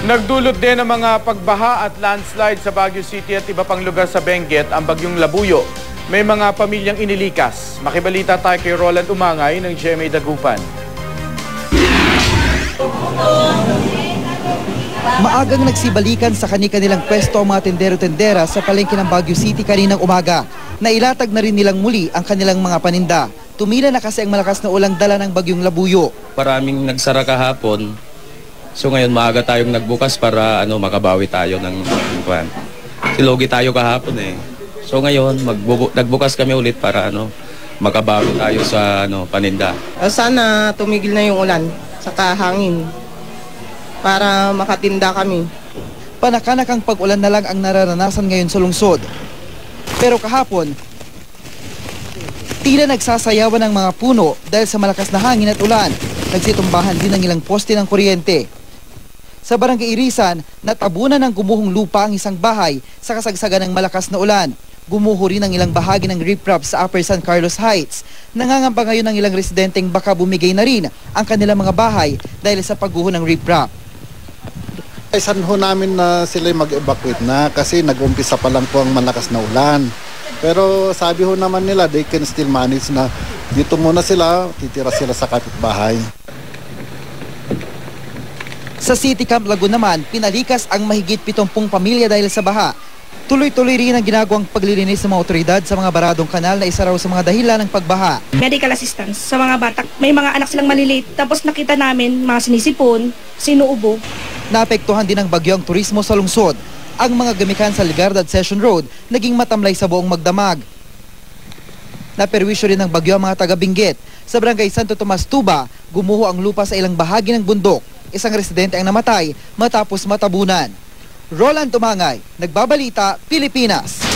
Nagdulot din ng mga pagbaha at landslide sa Baguio City at iba pang lugar sa Benguet ang bagyong Labuyo. May mga pamilyang inilikas. Makibalita tayo kay Roland Umangay ng GMA Dagupan. Maagang nagsibalikan sa kani-kanilang pwesto ang mga tendero-tendera sa palengke ng Baguio City kaninang umaga. Nailatag na rin nilang muli ang kanilang mga paninda. Tumila na kasi ang malakas na ulang dala ng bagyong Labuyo. Maraming nagsara kahapon. So ngayon maaga tayong nagbukas para makabawi tayo ng silogi tayo kahapon eh. So ngayon nagbukas kami ulit para makabawi tayo sa paninda. Sana tumigil na yung ulan saka hangin para makatinda kami. Panakanakang pag-ulan na lang ang nararanasan ngayon sa lungsod. Pero kahapon, tila nagsasayawan ng mga puno dahil sa malakas na hangin at ulan. Nagsitumbahan din ang ilang poste ng kuryente. Sa Barangay Irisan, natabunan ng gumuhong lupa ang isang bahay sa kasagsagan ng malakas na ulan. Gumuho rin ang ilang bahagi ng riprap sa Upper San Carlos Heights. Nangangamba ngayon ng ilang residenteng baka bumigay na rin ang kanilang mga bahay dahil sa pagguho ng riprap. Isan ho namin na sila mag-evacuate na kasi nag-umpisa pa lang po ang malakas na ulan. Pero sabi ho naman nila, they can still manage na dito muna sila, titira sila sa kapitbahay. Sa City Camp Laguna naman, pinalikas ang mahigit 70 pamilya dahil sa baha. Tuloy-tuloy rin ang ginagawang paglilinis ng mga otoridad sa mga baradong kanal na isa raw sa mga dahilan ng pagbaha. Medical assistance sa mga bata. May mga anak silang maliliit. Tapos nakita namin mga sinisipon, sinuubo. Naapektuhan din ng bagyo ang turismo sa lungsod. Ang mga gamikan sa Ligardad Session Road naging matamlay sa buong Magdamag. Naperwisyo rin ng bagyo ang mga taga-Benguet. Sa Barangay Santo Tomas, Tuba, gumuho ang lupa sa ilang bahagi ng bundok. Isang residente ang namatay matapos matabunan. Roland Umangay, Nagbabalita, Pilipinas.